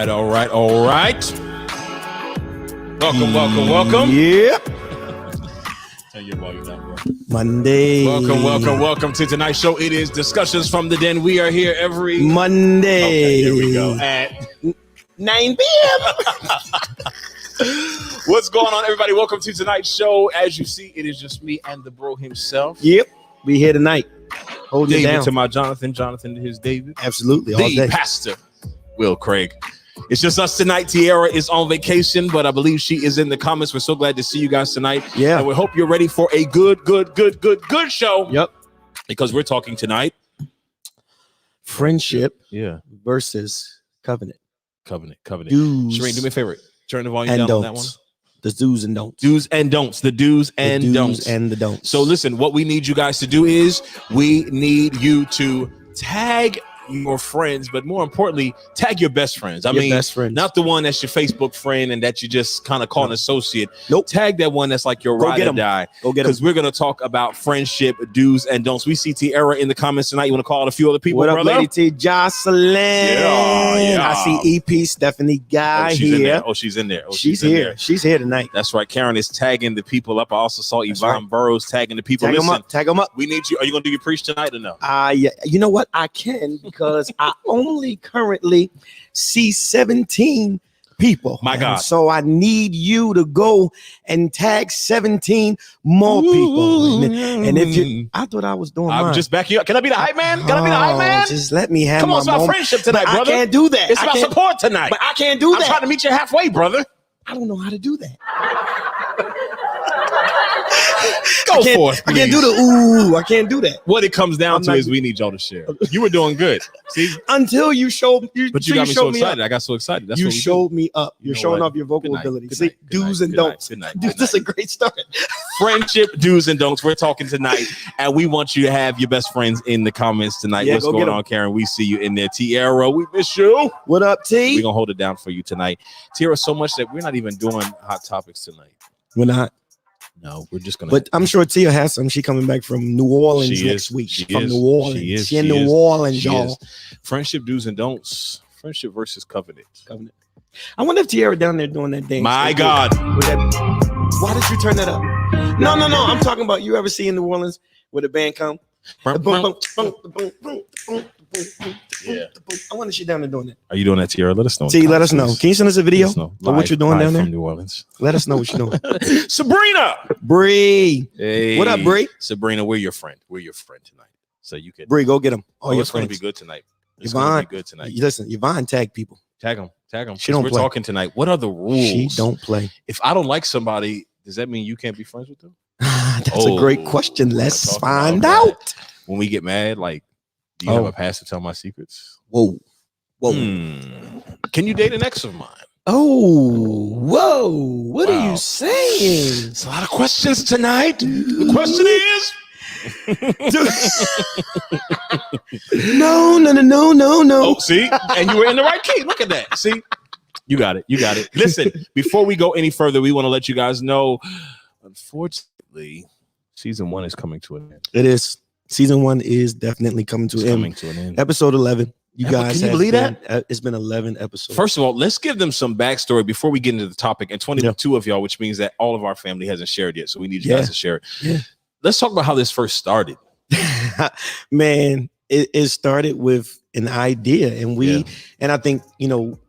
right. Welcome. Yep. Turn your volume down, bro. Monday. Welcome to tonight's show. It is Discussions from the Den. We are here every Monday. Okay, here we go. At 9 p.m. What's going on, everybody? Welcome to tonight's show. As you see, it is just me and the bro himself. Yep. We here tonight. Hold it David down. to my Jonathan to his David. Absolutely. All The day. pastor, Will Craig. It's just us tonight. Tiara is on vacation, but I believe she is in the comments. We're so glad to see you guys tonight. Yeah. And we hope you're ready for a good show. Yep. Because we're talking tonight. Friendship versus covenant. Covenant. Do's Shereen, do me a favor. Turn the volume and down don'ts. on that one. The do's and don'ts. Do's and don'ts. The do's and don'ts. And the don'ts. So listen, what we need you guys to do is we need you to tag your friends, but more importantly, tag your best friends. I mean, best friends. Not the one that's your Facebook friend and that you just kind of call an associate. Nope. Tag that one that's like your ride or die. Go get them. Because we're going to talk about friendship, do's and don'ts. We see Tiara in the comments tonight. You want to call out a few other people, What up, brother? Lady T? Jocelyn. Yeah. I see EP Stephanie Guy She's in here. there. She's in there. She's in here. there. She's here tonight. That's right. Karen is tagging the people up. I also saw Yvonne Burrows tagging the people. Tag them up. We need you. Are you going to do your preach tonight or no? Yeah. You know what? I can because I only currently see 17 people. My God. So I need you to go and tag 17 more people. And if you, I thought I was doing mine. I'm just backing you up. Can I be the hype man? Can I be the hype man? Just let me have Come my on, it's about moment. friendship tonight, But brother. I can't do that. It's about support tonight. But I can't do I'm that. trying to meet you halfway, brother. I don't know how to do that. Go for it. I can't do the ooh. I can't do that. What it comes down to is we need y'all to share. You were doing good. See? Until you showed you. But you got me so excited. I got so excited. That's you what we showed me up. You're showing off your vocal ability. See, do's and don'ts. This is a great start. Friendship, do's and don'ts. We're talking tonight, and we want you to have your best friends in the comments tonight. Yeah, what's go going get 'em. on, Karen? We see you in there. Tiara, we miss you. What up, T? We're going to hold it down for you tonight. Tiara, so much that we're not even doing hot topics tonight. We're not. No, we're just going to. But I'm sure Tia has some. She coming back from New Orleans next week. From New Orleans. She in New Orleans, y'all. Friendship, do's and don'ts. Friendship versus covenant. I wonder if Tiara down there doing that dance. My God. Why did you turn that up? No. I'm talking about, you ever see in New Orleans where the band come? Yeah. I wonder if she down there doing that. Are you doing that, Tiara? Let us know. T, let us know. Can you send us a video of what you're doing down there? From New Orleans. Let us know what you're doing. Sabrina. Bree. Hey. What up, Bree? Sabrina, we're your friend. We're your friend tonight. So you can. Bree, go get them. Oh, it's going to be good tonight. It's Yvonne, going to be good tonight. Listen, Yvonne tag people. Tag them. She don't We're play. talking tonight. What are the rules? She don't play. If I don't like somebody, does that mean you can't be friends with them? That's a great question. Let's find about out. When we get mad, like, do you have a pass to tell my secrets? Whoa. Can you date an ex of mine? Oh, whoa. What are you saying? It's a lot of questions tonight. The question is. No. Oh, see? And you were in the right key. Look at that. See? You got it. Listen, before we go any further, we want to let you guys know, unfortunately, season 1 is coming to an end. It is. Season 1 is definitely coming to an end. Episode 11. You guys, can you believe that? It's been 11 episodes. First of all, let's give them some backstory before we get into the topic. And 22 of y'all, which means that all of our family hasn't shared yet. So we need you guys to share it. Yeah. Let's talk about how this first started. Man, it started with an idea. And and I think,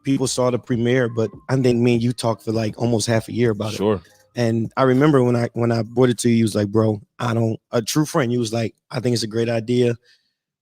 people saw the premiere, but I think me and you talked for like almost half a year about it. Sure. And I remember when I brought it to you, you was like, bro, a true friend. You was like, I think it's a great idea.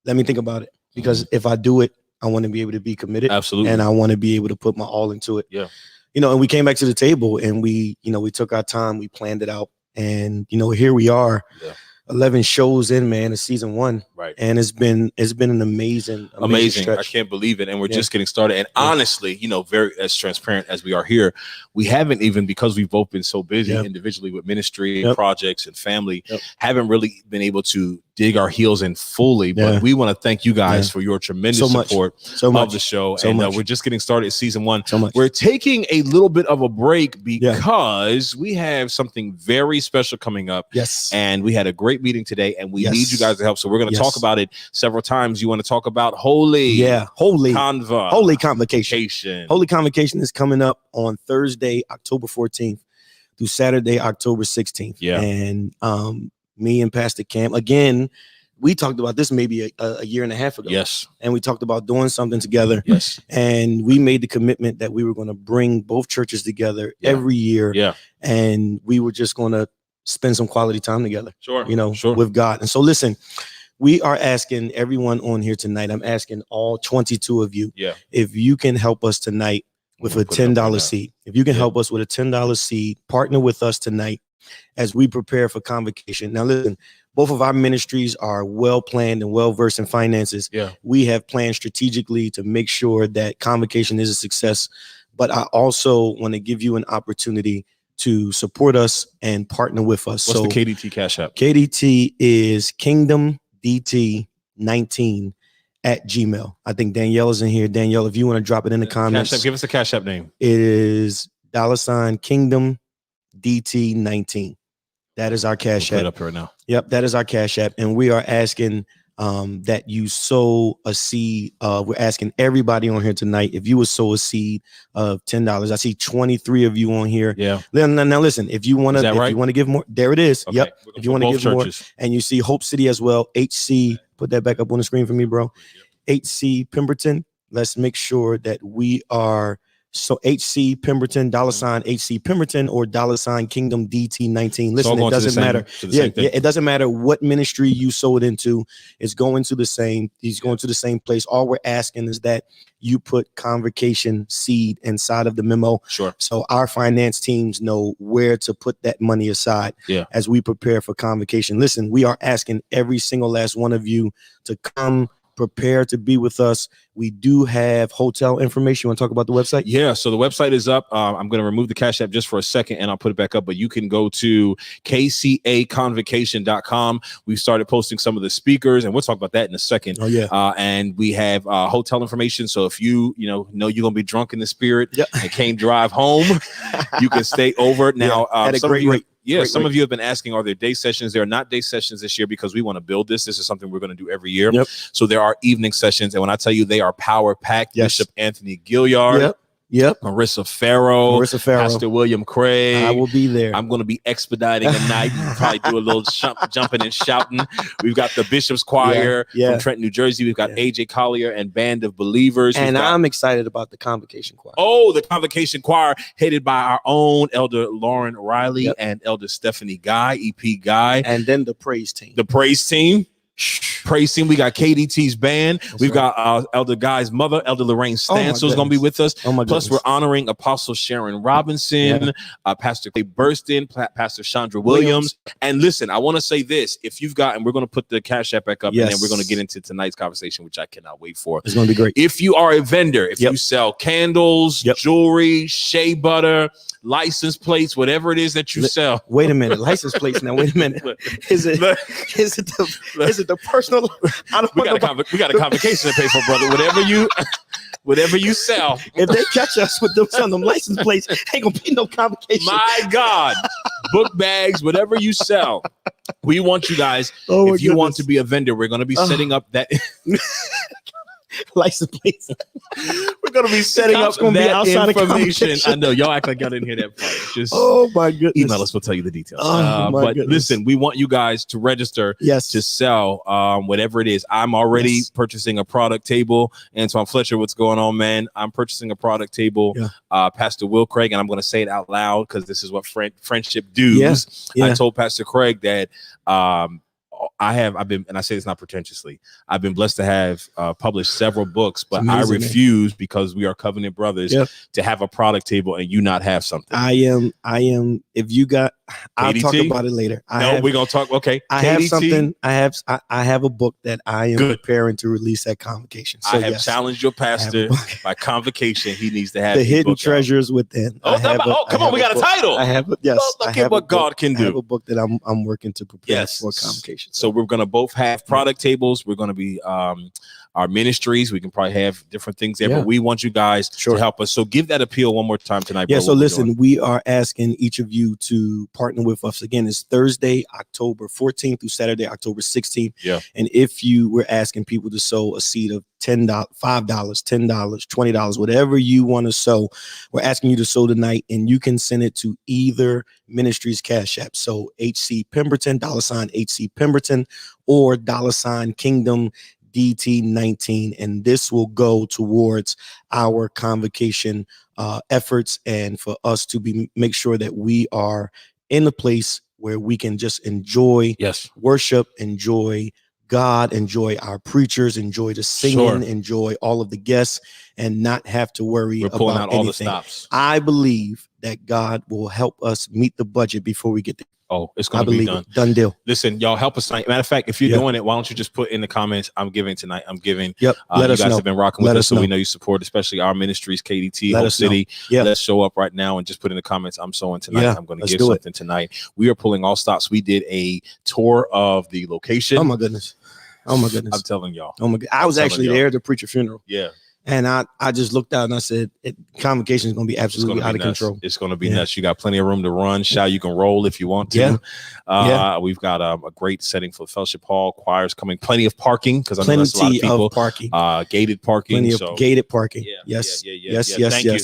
Let me think about it. Because if I do it, I want to be able to be committed. Absolutely. And I want to be able to put my all into it. Yeah. And we came back to the table and we took our time, we planned it out. And, here we are. Yeah. 11 shows in, man. It's season 1. Right. And it's been an amazing Amazing. stretch. I can't believe it. And we're just getting started. And honestly, very as transparent as we are here, we haven't even, because we've both been so busy individually with ministry and projects and family, haven't really been able to dig our heels in fully. But we want to thank you guys for your tremendous support of the show. We're just getting started season 1. We're taking a little bit of a break because we have something very special coming up. Yes. And we had a great meeting today, and we need you guys to help. So we're going to talk about it several times. You want to talk about Holy Convocation. Holy Convocation is coming up on Thursday, October 14th through Saturday, October 16th. Yeah. And me and Pastor Cam, again, we talked about this maybe a year and a half ago. Yes. And we talked about doing something together. Yes. And we made the commitment that we were going to bring both churches together every year. Yeah. And we were just going to spend some quality time together. Sure. With God. And so listen, we are asking everyone on here tonight. I'm asking all 22 of you. Yeah. If you can help us tonight with a $10 seed. If you can help us with a $10 seed, partner with us tonight as we prepare for Convocation. Now, listen, both of our ministries are well planned and well versed in finances. Yeah. We have planned strategically to make sure that Convocation is a success. But I also want to give you an opportunity to support us and partner with us. What's the KDT Cash App? KDT is Kingdom DT 19 at Gmail. I think Danielle is in here. Danielle, if you want to drop it in the comments. Cash App, give us the Cash App name. It is $ Kingdom DT 19. That is our Cash App. Put it up right now. Yep, that is our Cash App. And we are asking that you sow a seed. We're asking everybody on here tonight, if you would sow a seed of $10. I see 23 of you on here. Yeah. Now listen, if you want to, right? You want to give more, there it is. Okay. Yep. If you want to give churches. more, and you see Hope City as well, HC, put that back up on the screen for me, bro. HC Pemberton. Let's make sure that we are so HC Pemberton, $ HC Pemberton, or $ Kingdom DT 19. Listen, it doesn't matter. It doesn't matter what ministry you sow it into. It's going to the same. He's going to the same place. All we're asking is that you put Convocation seed inside of the memo. Sure. So our finance teams know where to put that money aside as we prepare for Convocation. Listen, we are asking every single last one of you to come prepare to be with us. We do have hotel information. You want to talk about the website? Yeah, so the website is up. I'm going to remove the Cash App just for a second, and I'll put it back up. But you can go to kcaconvocation.com. We've started posting some of the speakers, and we'll talk about that in a second. Oh, yeah. And we have hotel information. So if you know you're going to be drunk in the spirit and can't drive home, you can stay over. Now, at a great rate. Yeah, some of you have been asking, are there day sessions? There are not day sessions this year because we want to build this. This is something we're going to do every year. Yep. So there are evening sessions. And when I tell you they are power packed, Bishop Anthony Gilliard, Marissa Farrow, Pastor William Craig. I will be there. I'm going to be expediting a night. We'll probably do a little jumping and shouting. We've got the Bishop's Choir from Trenton, New Jersey. We've got AJ Collier and Band of Believers. And I'm excited about the Convocation Choir. Oh, the Convocation Choir, headed by our own Elder Lauren Riley and Elder Stephanie Guy, EP Guy. And then the praise team. Praise team. We got KDT's band. We've got Elder Guy's mother, Elder Lorraine Stansel, is going to be with us. Plus, we're honoring Apostle Sharon Robinson, Pastor Clay Burston, Pastor Chandra Williams. And listen, I want to say this. If you've got, and we're going to put the Cash App back up, and then we're going to get into tonight's conversation, which I cannot wait for. It's going to be great. If you are a vendor, if you sell candles, jewelry, shea butter, license plates, whatever it is that you sell. Wait a minute, license plates. Now, wait a minute. Is it the personal? We got a convocation to pay for, brother. Whatever you sell. If they catch us with them license plates, ain't gonna be no convocation. My God, book bags, whatever you sell. We want you guys. If you want to be a vendor, we're going to be setting up that. License plates. We're gonna be setting up that information. I know y'all act like y'all didn't hear that part. Just my goodness. Email us. We'll tell you the details. But listen, we want you guys to register. To sell whatever it is. I'm already purchasing a product table. Antoine Fletcher, what's going on, man? I'm purchasing a product table. Pastor Will Craig, and I'm gonna say it out loud because this is what friendship does. I told Pastor Craig that I've been, and I say this not pretentiously, I've been blessed to have published several books, but I refuse because we are covenant brothers to have a product table and you not have something. I am. If you got, I'll talk about it later. We're gonna talk. Okay, I have something. I have a book that I am preparing to release at Convocation. So I have challenged your pastor by Convocation. He needs to have the hidden treasures within. Come on, we got a title. I have look at what God can do. I have a book that I'm working to prepare for Convocation. So we're gonna both have product tables. We're gonna be our ministries. We can probably have different things there, but we want you guys to help us. So give that appeal one more time tonight. Yeah. So listen, we are asking each of you to partner with us again. It's Thursday, October 14th through Saturday, October 16th. Yeah. And if we're asking people to sow a seed of $10, $5, $10, $20, whatever you want to sow, we're asking you to sow tonight, and you can send it to either ministry's Cash App. So HC Pemberton, $HC Pemberton, or $Kingdom DT19, and this will go towards our Convocation efforts, and for us to make sure that we are in a place where we can just enjoy worship, enjoy God, enjoy our preachers, enjoy the singing, enjoy all of the guests, and not have to worry about anything. All the stops. I believe that God will help us meet the budget before we get there. Oh, it's going to be done. Done deal. Listen, y'all help us tonight. Matter of fact, if you're doing it, why don't you just put in the comments, I'm giving tonight. I'm giving. Yep. You guys have been rocking with us, so we know you support, especially our ministries, KDT, Hope City. Let's show up right now and just put in the comments, I'm sowing tonight. I'm going to give something tonight. We are pulling all stops. We did a tour of the location. Oh, my goodness. I'm telling y'all. Oh, my God. I was actually there to preach a funeral. Yeah. And I just looked out and I said, Convocation is going to be absolutely out of control. It's going to be nuts. You got plenty of room to run. You can roll if you want to. We've got a great setting for the fellowship hall. Choirs coming. Plenty of parking, because I know that's a lot of people. Parking. Gated parking. Plenty of gated parking. Yes.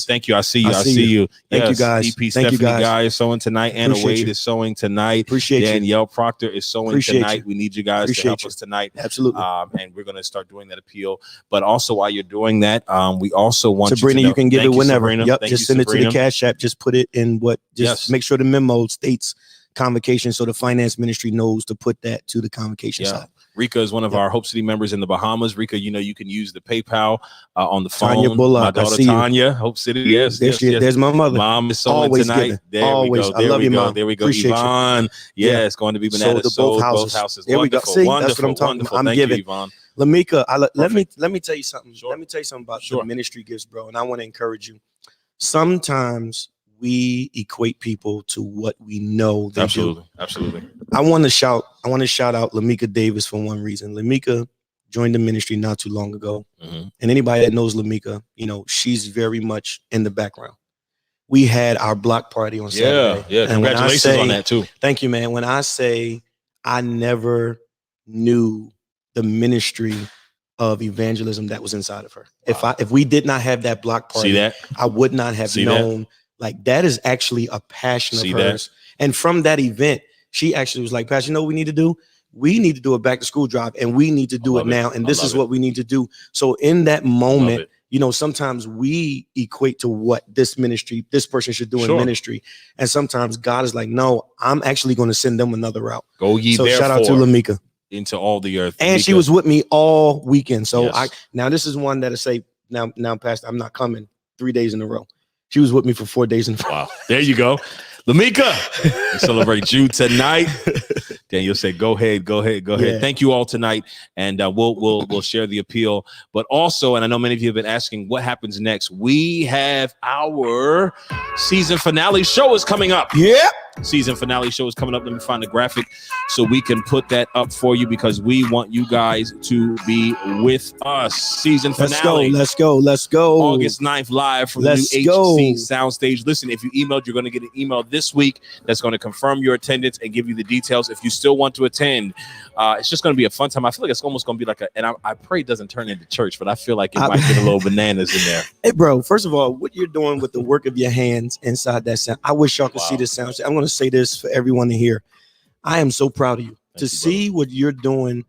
Thank you. I see you. Thank you, guys. Thank you, guys. Is sowing tonight. Anna Wade is sowing tonight. Appreciate you. Danielle Proctor is sowing tonight. We need you guys to help us tonight. Absolutely. And we're going to start doing that appeal. But also, while you're doing that, we also want Sabrina, you can give it whenever. Just send it to the Cash Cash App. Just put it in make sure the memo states Convocation, so the finance ministry knows to put that to the Convocation side. Rika is one of our Hope City members in the Bahamas. Rika, you can use the PayPal on the phone. Tanya Bullock, my daughter Tanya, Hope City. Yes, there's my mother. Mom is sewing tonight. There we go. I love you, Mom. There we go. Appreciate Yvonne. It's going to be bananas. Both houses. There we go. See, that's what I'm talking about. I'm giving. Yvonne. Lamika, let me tell you something. Let me tell you something about the ministry gifts, bro. And I want to encourage you. Sometimes we equate people to what we know they do. Absolutely. I want to shout out Lamika Davis for one reason. Lamika joined the ministry not too long ago. And anybody that knows Lamika, she's very much in the background. We had our block party on Saturday. Yeah. Congratulations on that too. Thank you, man. When I say I never knew the ministry of evangelism that was inside of her. Wow. If we did not have that block party, I would not have known. Like, that is actually a passion of hers. And from that event, she actually was like, Pastor, you know what we need to do? We need to do a back to school drive, and we need to do it now. And this is what we need to do. So in that moment, sometimes we equate to what this person should do in ministry. And sometimes God is like, no, I'm actually going to send them another route. Go ye therefore. So shout out to Lamika. Into all the earth. And she was with me all weekend. So now this is one that I say, now, Pastor, I'm not coming 3 days in a row. She was with me for 4 days in a row. Wow. There you go. Lamika, we celebrate you tonight. Daniel said, go ahead. Yeah. Thank you all tonight. And we'll share the appeal. But also, and I know many of you have been asking what happens next. We have our season finale show is coming up. Yeah. Season finale show is coming up. Let me find the graphic so we can put that up for you, because we want you guys to be with us. Season finale. Let's go. August 9th, live from the new HC Soundstage. Listen, if you emailed, you're going to get an email this week that's going to confirm your attendance and give you the details. If you still want to attend, it's just going to be a fun time. I feel like it's almost going to be like and I pray it doesn't turn into church, but I feel like it might get a little bananas in there. Hey, bro, first of all, what you're doing with the work of your hands inside that sound, I wish y'all could see this sound. I'm going to say this for everyone to hear. I am so proud of you. Thank you, see what you're doing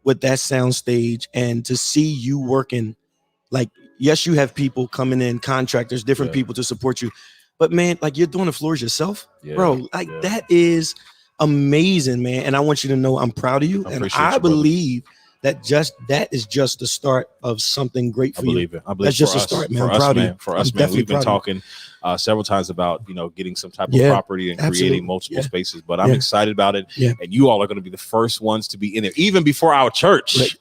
with that sound stage, and to see you working. Like, yes, you have people coming in, contractors, different people to support you, but man, like, you're doing the floors yourself, bro. Like, that is amazing, man. And I want you to know I'm proud of you. And I believe that is just the start of something great for you. I believe that's just a start, man. I'm proud of you. For us, man, we've been talking several times about, getting some type of property and creating multiple spaces, but I'm excited about it. And you all are going to be the first ones to be in there, even before our church.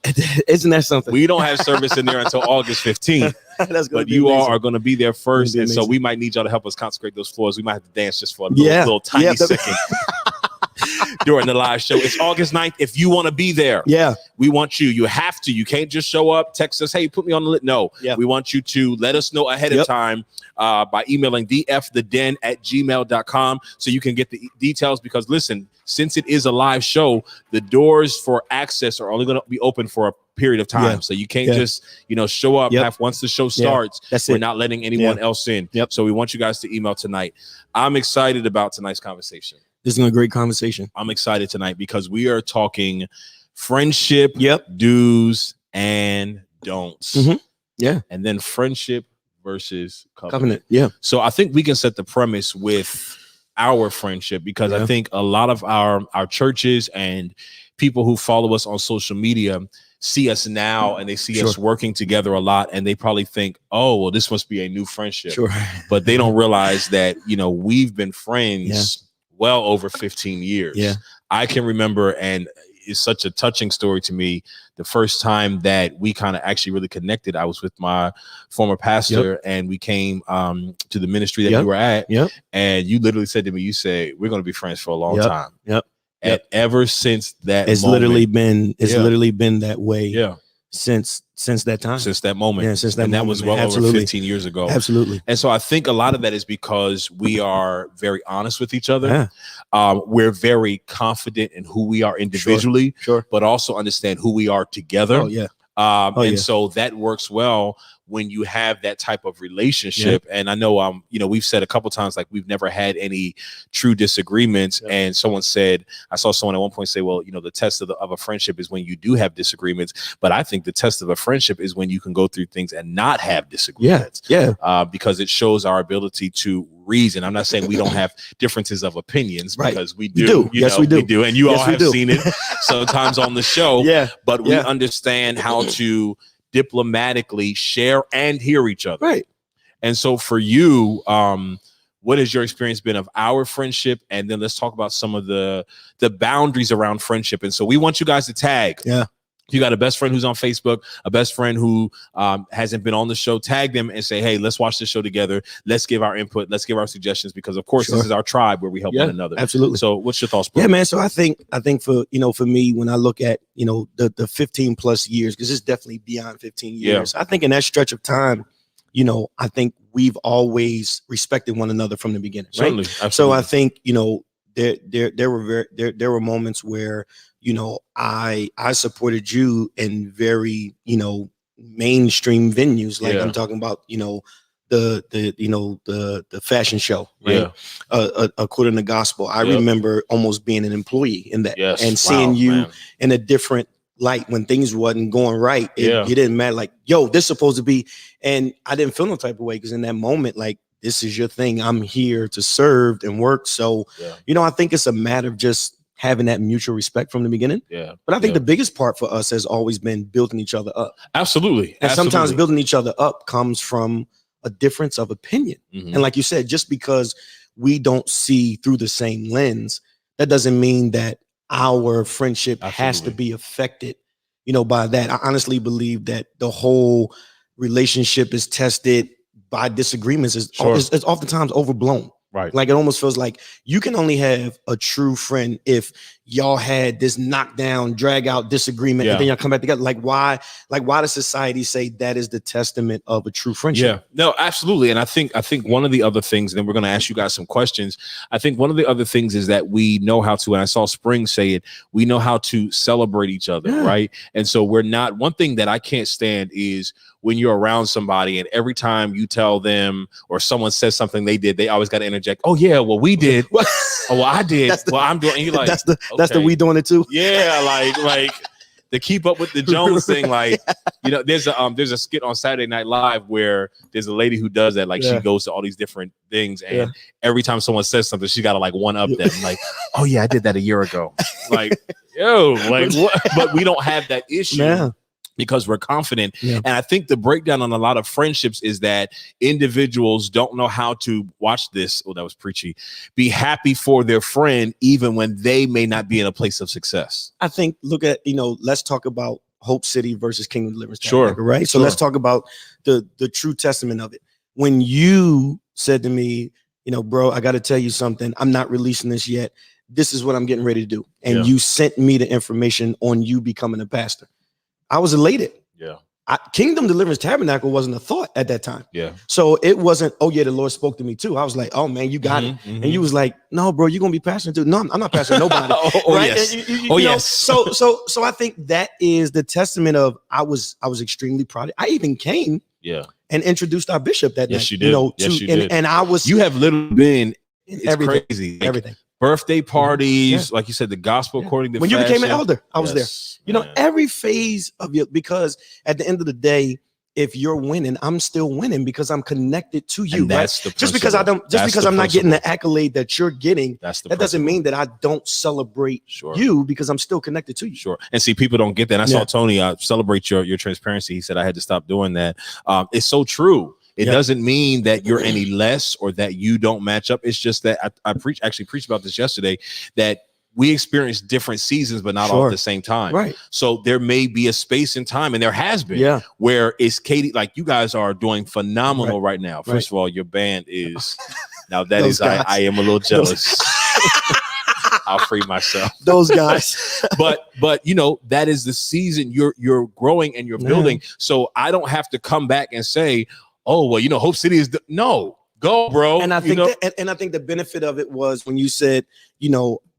Isn't that something? We don't have service in there until August 15th. But you all are going to be there first, and so we might need y'all to help us consecrate those floors. We might have to dance just for a little tiny second during the live show. It's August 9th. If you want to be there, we want you. You have to. You can't just show up, text us, hey, put me on the list. No, we want you to let us know ahead of time by emailing theftheden@gmail.com so you can get the details. Because listen, since it is a live show, the doors for access are only going to be open for a period of time. So you can't just, show up once the show starts. We're not letting anyone else in. So we want you guys to email tonight. I'm excited about tonight's conversation. This is a great conversation. I'm excited tonight because we are talking friendship, do's and don'ts. And then friendship versus covenant. So I think we can set the premise with our friendship, because I think a lot of our churches and people who follow us on social media see us now and they see us working together a lot, and they probably think, oh, well, this must be a new friendship. But they don't realize that, we've been friends well over 15 years. I can remember, and it's such a touching story to me, the first time that we kind of actually really connected. I was with my former pastor and we came to the ministry that you were at, and you literally said to me, you said, we're going to be friends for a long time. And ever since that it's moment, literally been that way since that time. Since that moment. Since that moment. And that was well over 15 years ago. Absolutely. And so I think a lot of that is because we are very honest with each other. We're very confident in who we are individually, but also understand who we are together. So that works well when you have that type of relationship. And I know, we've said a couple times, like, we've never had any true disagreements. And someone said, I saw someone at one point say, well, the test of a friendship is when you do have disagreements. But I think the test of a friendship is when you can go through things and not have disagreements. Because it shows our ability to reason. I'm not saying we don't have differences of opinions, because we do. We do. And you all have seen it sometimes on the show. But we understand how to diplomatically share and hear each other. And so for you, what has your experience been of our friendship? And then let's talk about some of the boundaries around friendship. And so we want you guys to tag. You got a best friend who's on Facebook, a best friend who hasn't been on the show, tag them and say, hey, let's watch the show together. Let's give our input. Let's give our suggestions, because of course this is our tribe where we help one another. Absolutely. So what's your thoughts, bro? Yeah, man. So I think for, for me, when I look at, the 15 plus years, because it's definitely beyond 15 years. I think in that stretch of time, I think we've always respected one another from the beginning. Right. So I think, there were moments where, I supported you in very, mainstream venues. Like I'm talking about, the fashion show, right? According to gospel. I remember almost being an employee in that and seeing you in a different light when things wasn't going right. It didn't matter, like, yo, this is supposed to be, and I didn't feel no type of way, because in that moment, like, this is your thing. I'm here to serve and work. So, I think it's a matter of just having that mutual respect from the beginning. But I think the biggest part for us has always been building each other up. Absolutely. And sometimes building each other up comes from a difference of opinion. And like you said, just because we don't see through the same lens, that doesn't mean that our friendship has to be affected, by that. I honestly believe that the whole relationship is tested by disagreements is oftentimes overblown. Like, it almost feels like you can only have a true friend if y'all had this knockdown, drag out disagreement, and then y'all come back together. Like, why does society say that is the testament of a true friendship? No, absolutely. And I think one of the other things, and then we're going to ask you guys some questions. I think one of the other things is that we know how to, and I saw Spring say it, we know how to celebrate each other. Right. And so we're not, one thing that I can't stand is when you're around somebody and every time you tell them or someone says something they did, they always got to interject. Oh yeah, well we did. Oh, well I did. I'm doing. And you're like, that's the we doing it too. Yeah, like to keep up with the Jones thing. Like, there's a skit on Saturday Night Live where there's a lady who does that. Like, she goes to all these different things, and every time someone says something, she got to like one up them. Like, oh yeah, I did that a year ago. Like, yo, like what? But we don't have that issue. Yeah. Because we're confident. Yeah. And I think the breakdown on a lot of friendships is that individuals don't know how to watch this. Oh, that was preachy. Be happy for their friend, even when they may not be in a place of success. I think, look at, let's talk about Hope City versus Kingdom Deliverance. Sure. Right. So let's talk about the true testament of it. When you said to me, bro, I got to tell you something. I'm not releasing this yet. This is what I'm getting ready to do. And you sent me the information on you becoming a pastor. I was elated. Yeah. Kingdom Deliverance Tabernacle wasn't a thought at that time. Yeah. So it wasn't, oh yeah, the Lord spoke to me too. I was like, oh man, you got it. Mm-hmm. And you was like, no, bro, you're gonna be pastoring too. No, I'm not pastoring nobody. Right? Yes. Yes. So I think that is the testament of I was extremely proud. I even came and introduced our bishop that night. Yes, you did. You did. And I was have literally been everything. Crazy. Everything. Birthday parties, like you said, the gospel according to when fashion. You became an elder, I was there. Every phase of you, because at the end of the day, if you're winning, I'm still winning because I'm connected to you. And that's the just because I'm not getting the accolade that you're getting, that doesn't mean that I don't celebrate you because I'm still connected to you. Sure. And see, people don't get that. And I saw Tony celebrate your transparency. He said I had to stop doing that. It's so true. It doesn't mean that you're any less or that you don't match up. It's just that I actually preached about this yesterday, that we experience different seasons, but not all at the same time. Right. So there may be a space in time, and there has been, where it's Katie, like you guys are doing phenomenal right now. First of all, your band is now that is I am a little jealous. I'll free myself. Those guys. but that is the season you're growing and you're building. So I don't have to come back and say, oh, well, Hope City is no, go, bro. And I think I think the benefit of it was when you said,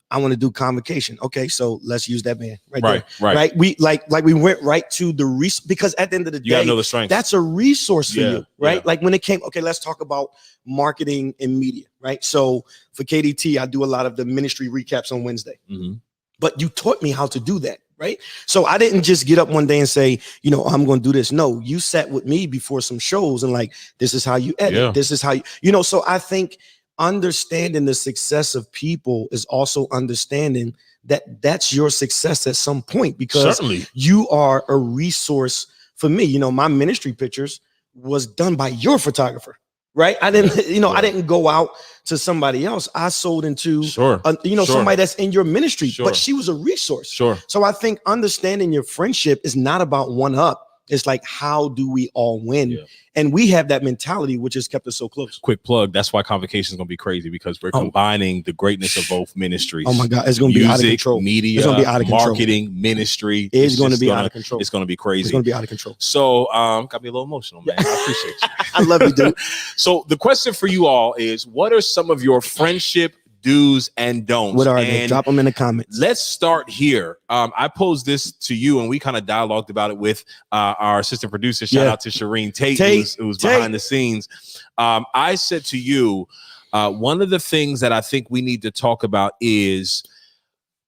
I want to do Convocation. Okay, so let's use that band right there. Right. We we went right to the because at the end of the day, you gotta know the strength. That's a resource for you, right? Yeah. Like when it came, okay, let's talk about marketing and media, right? So for KDT, I do a lot of the ministry recaps on Wednesday. Mm-hmm. But you taught me how to do that. Right. So I didn't just get up one day and say, I'm going to do this. No, you sat with me before some shows and this is how you edit. Yeah. This is how so I think understanding the success of people is also understanding that that's your success at some point, because you are a resource for me. My ministry pictures was done by your photographer. Right. I didn't, I didn't go out to somebody else. I sold into, somebody that's in your ministry, but she was a resource. Sure. So I think understanding your friendship is not about one up. It's like, how do we all win? Yeah. And we have that mentality, which has kept us so close. Quick plug. That's why Convocation is going to be crazy, because we're combining the greatness of both ministries. Oh my God. It's going to be out of control. Media, it's going to be out of control. Marketing, ministry. It's going to be out of control. It's going to be crazy. It's going to be out of control. So got me a little emotional, man. I appreciate you. I love you, dude. So the question for you all is, what are some of your friendship do's and don'ts? What are they? Drop them in the comments. Let's start here. I posed this to you, and we kind of dialogued about it with our assistant producer. Shout out to Shireen Tate, who's behind the scenes. I said to you, one of the things that I think we need to talk about is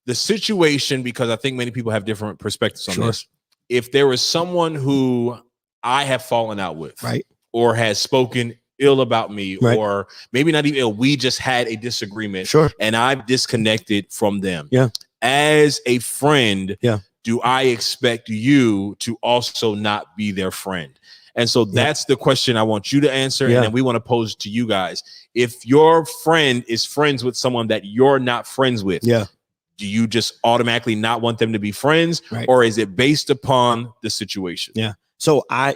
the situation, because I think many people have different perspectives on this. If there is someone who I have fallen out with, or has spoken ill about me, or maybe not even ill, we just had a disagreement, and I've disconnected from them. As a friend, do I expect you to also not be their friend? And so that's the question I want you to answer, and then we want to pose to you guys. If your friend is friends with someone that you're not friends with, do you just automatically not want them to be friends, or is it based upon the situation? So I,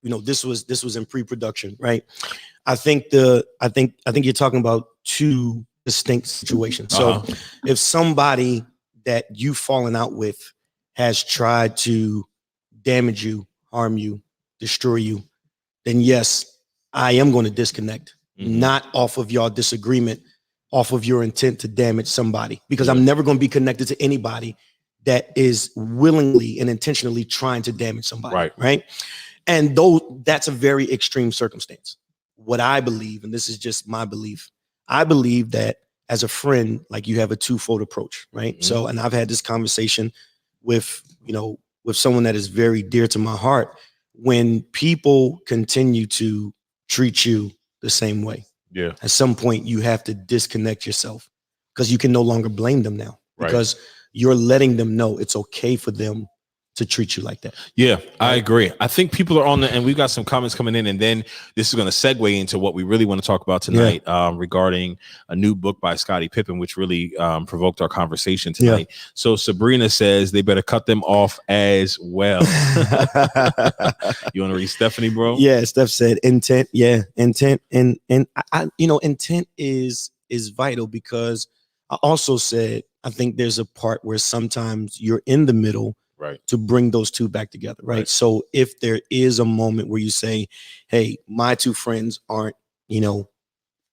this was in pre-production, right? I think you're talking about two distinct situations. So if somebody that you've fallen out with has tried to damage you, harm you, destroy you, then yes, I am going to disconnect, not off of your disagreement, off of your intent to damage somebody, because I'm never going to be connected to anybody that is willingly and intentionally trying to damage somebody. Right. And though that's a very extreme circumstance, what I believe, and this is just my belief, I believe that as a friend, like, you have a twofold approach, right? So, and I've had this conversation with, with someone that is very dear to my heart. When people continue to treat you the same way, at some point you have to disconnect yourself, because you can no longer blame them now. because you're letting them know it's okay for them to treat you like that. Yeah, I agree. I think people are on the, and we've got some comments coming in, and then this is going to segue into what we really want to talk about tonight, regarding a new book by Scottie Pippen, which really provoked our conversation tonight. Yeah. So Sabrina says they better cut them off as well. You want to read Stephanie, bro? Yeah, Steph said intent. Yeah, intent, and I intent is vital, because I also said I think there's a part where sometimes you're in the middle. Right. To bring those two back together. Right. So if there is a moment where you say, hey, my two friends aren't, in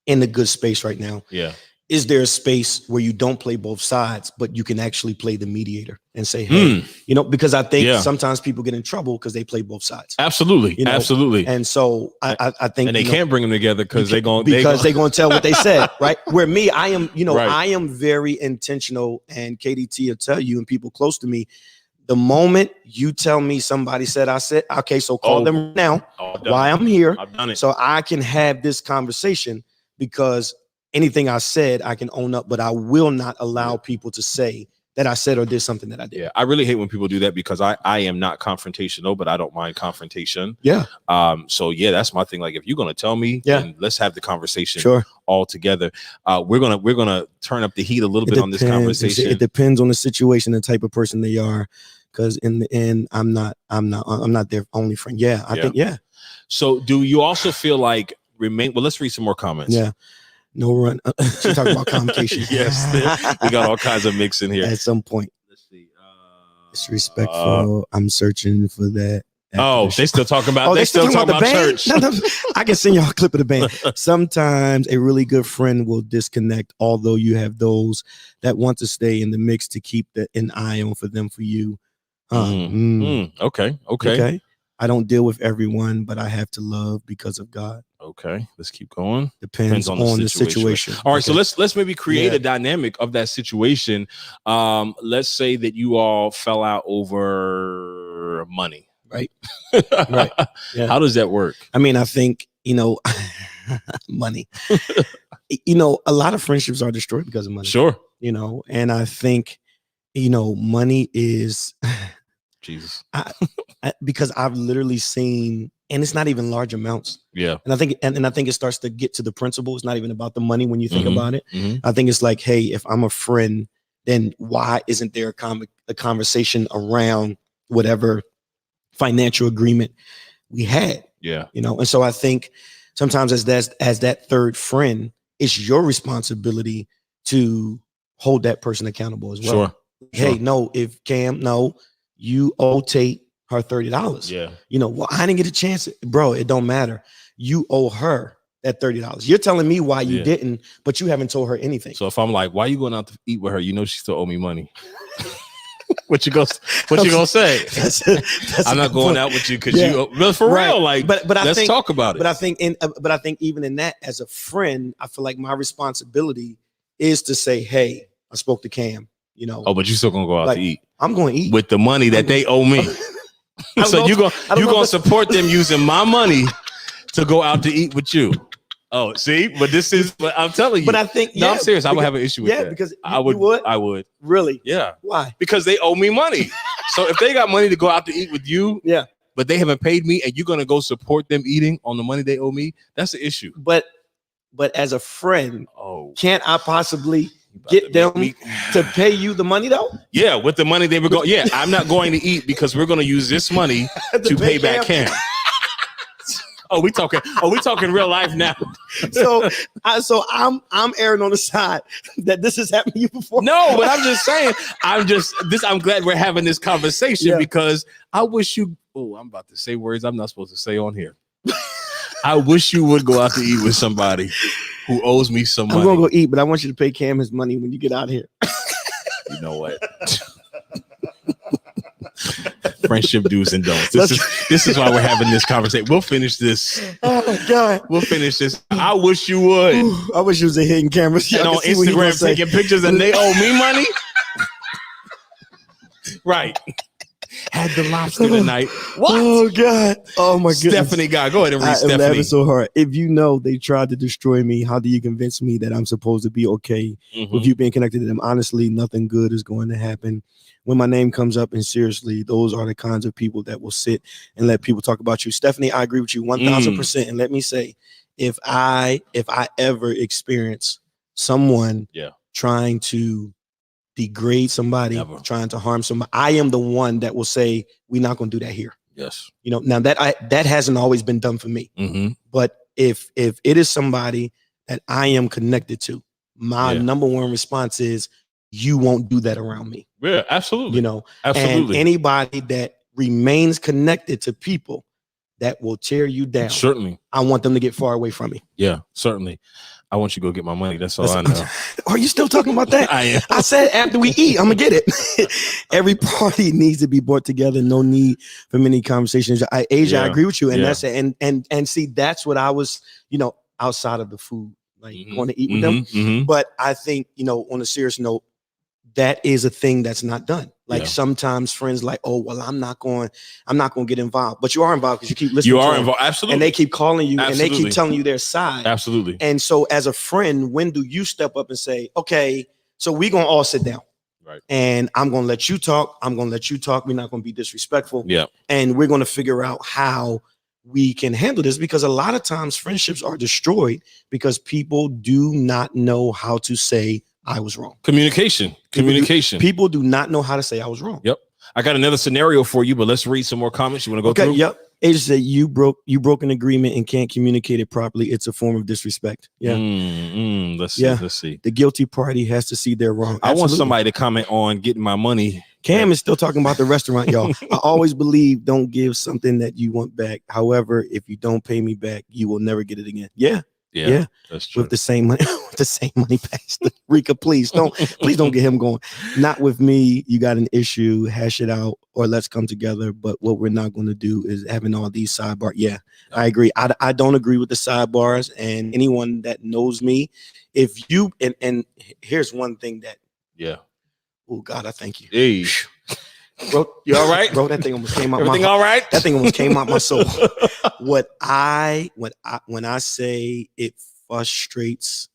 a good space right now. Yeah. Is there a space where you don't play both sides, but you can actually play the mediator and say, hey, because I think sometimes people get in trouble because they play both sides. Absolutely. Absolutely. And so I think, and they can't bring them together because they're going to tell what they said. Right. Where me, I am, I am very intentional, and KDT will tell you, and people close to me, the moment you tell me somebody said, I said, okay, so call them now why I'm here. I've done it. So I can have this conversation, because anything I said, I can own up, but I will not allow people to say that I said or did something that I did. Yeah, I really hate when people do that, because I am not confrontational, but I don't mind confrontation. Yeah. So yeah, that's my thing. Like, if you're gonna tell me, then let's have the conversation all together. We're gonna turn up the heat a little bit on this conversation. It depends on the situation, the type of person they are. Because in the end, I'm not their only friend. Yeah, I think. So do you also feel like well, let's read some more comments. Yeah. No run. She's talking about Convocation. Yes, we got all kinds of mix in here. At some point. Let's see. Disrespectful. I'm searching for that. They still talking about. They still talking about church. No, I can send y'all a clip of the band. Sometimes a really good friend will disconnect, although you have those that want to stay in the mix to keep an eye on for them for you. Okay. I don't deal with everyone, but I have to love because of God. Okay, let's keep going. Depends on the situation. All right, so let's maybe create a dynamic of that situation. Let's say that you all fell out over money. Right. Right. Yeah. How does that work? I mean, I think, money. A lot of friendships are destroyed because of money. Sure. And I think, money is Jesus. Because I've literally seen, and it's not even large amounts. Yeah. And I think it starts to get to the principle. It's not even about the money when you think about it. I think it's like, hey, if I'm a friend, then why isn't there a conversation around whatever financial agreement we had? Yeah. And so I think sometimes as that third friend, it's your responsibility to hold that person accountable as well. Sure. Hey, no, if Cam, you owe Tate her $30. Yeah. Well, I didn't get a chance. Bro, it don't matter. You owe her that $30. You're telling me why you didn't, but you haven't told her anything. So if I'm like, why are you going out to eat with her? She still owe me money. What you gonna say? I'm not going out with you because you for real. Like, but let's talk about it. But I think even in that, as a friend, I feel like my responsibility is to say, hey, I spoke to Cam. Oh, but you still gonna go out to eat? I'm going to eat with the money that they owe me. So you gonna support them using my money to go out to eat with you? Oh, see, but this is. But I'm telling you. But I think I'm serious. I would have an issue with that. Yeah, because I would. I would. Really? Yeah. Why? Because they owe me money. So if they got money to go out to eat with you, but they haven't paid me, and you're gonna go support them eating on the money they owe me, that's the issue. But as a friend, can't I possibly get them to pay you the money though? Yeah, with the money they were going. Yeah, I'm not going to eat because we're going to use this money to pay back Cam. We talking real life now. So I'm erring on the side that this has happened to you before. No, but I'm just saying. I'm glad we're having this conversation because I wish you. Oh, I'm about to say words I'm not supposed to say on here. I wish you would go out to eat with somebody who owes me some money. I'm gonna go eat, but I want you to pay Cam his money when you get out of here. You know what? Friendship do's and don'ts. This is why we're having this conversation. We'll finish this. Oh my God. We'll finish this. I wish you would. I wish you was a hidden camera. And on Instagram taking pictures and they owe me money. Right. had the lobster tonight. What? Oh God! Oh my goodness! Stephanie, God, go ahead and read Stephanie. I'm laughing so hard. If you know they tried to destroy me, how do you convince me that I'm supposed to be okay with you being connected to them? Honestly, nothing good is going to happen when my name comes up. And seriously, those are the kinds of people that will sit and let people talk about you. Stephanie, I agree with you 1000%. And let me say, if I ever experience someone trying to degrade somebody, trying to harm somebody, I am the one that will say, we're not going to do that here. Yes. You know, now that hasn't always been done for me. But if it is somebody that I am connected to, my number one response is, you won't do that around me. Yeah, absolutely. You know, absolutely. And anybody that remains connected to people that will tear you down, certainly, I want them to get far away from me. Yeah, certainly. I want you to go get my money. That's all I know. Are you still talking about that? I am. I said after we eat, I'm gonna get it. Every party needs to be brought together. No need for many conversations. Asia, I agree with you, and that's it. And see, that's what I was, you know, outside of the food, like going to eat with them. But I think, you know, on a serious note, that is a thing that's not done. Like sometimes friends like, oh, well, I'm not going to get involved, but you are involved because you keep listening. You are involved, absolutely, and they keep calling you and they keep telling you their side, absolutely. And so, as a friend, when do you step up and say, okay, so we're gonna all sit down, right? And I'm gonna let you talk. I'm gonna let you talk. We're not gonna be disrespectful. Yeah, and we're gonna figure out how we can handle this, because a lot of times friendships are destroyed because people do not know how to say, I was wrong. Communication. People do not know how to say I was wrong. Yep. I got another scenario for you, but let's read some more comments. You want to go through? Yep. It said you broke an agreement and can't communicate it properly. It's a form of disrespect. Yeah. Let's see. The guilty party has to see they're wrong. Absolutely. I want somebody to comment on getting my money. Cam is still talking about the restaurant, y'all. I always believe don't give something that you want back. However, if you don't pay me back, you will never get it again. Yeah. Yeah, that's true. With the same money, Pastor Rika, please don't get him going. Not with me. You got an issue, hash it out, or let's come together. But what we're not going to do is having all these sidebars. Yeah, I agree. I don't agree with the sidebars. And anyone that knows me, if you and here's one thing that oh God, I thank you. Hey. Bro, you all right? Bro, that thing almost came out. Everything all right? That thing almost came out my soul. When I say it frustrates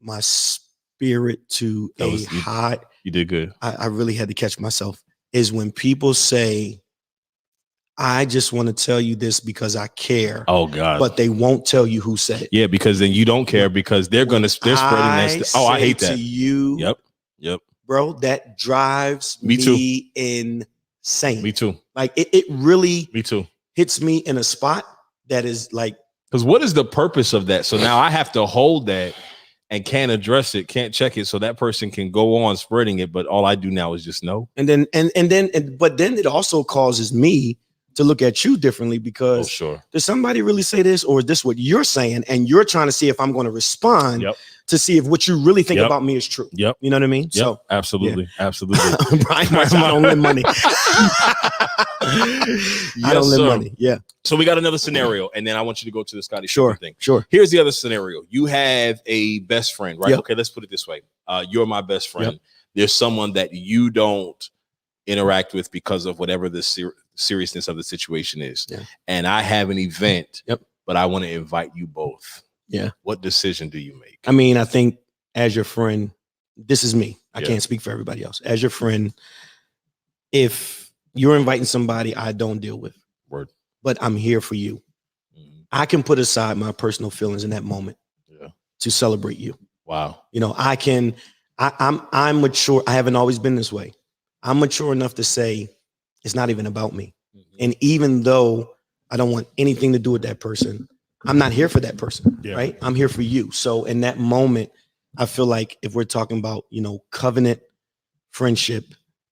my spirit to high, you did good. I really had to catch myself. Is when people say, I just want to tell you this because I care. Oh God. But they won't tell you who said it. Yeah, because then you don't care because they're spreading that. Oh, I hate that. To you. Yep. Bro, that drives me insane. Me too. Like it really hits me in a spot that is like, because what is the purpose of that? So now I have to hold that and can't address it, can't check it, so that person can go on spreading it. But all I do now is just know. But then it also causes me to look at you differently because does somebody really say this, or is this what you're saying? And you're trying to see if I'm going to respond to see if what you really think about me is true. Yep. You know what I mean? Yep. So absolutely. Brian, I don't lend money. I don't lend money. Yeah. So we got another scenario, and then I want you to go to the Scottie thing. Sure. Here's the other scenario. You have a best friend, right? Yep. Okay, let's put it this way. You're my best friend. Yep. There's someone that you don't interact with because of whatever the seriousness of the situation is. Yeah. And I have an event, but I want to invite you both. Yeah. What decision do you make? I mean, I think as your friend, this is me. I can't speak for everybody else. As your friend, if you're inviting somebody I don't deal with, but I'm here for you, I can put aside my personal feelings in that moment to celebrate you. Wow. You know, I'm mature. I haven't always been this way. I'm mature enough to say it's not even about me. And even though I don't want anything to do with that person, I'm not here for that person, right? I'm here for you. So in that moment, I feel like if we're talking about, you know, covenant friendship,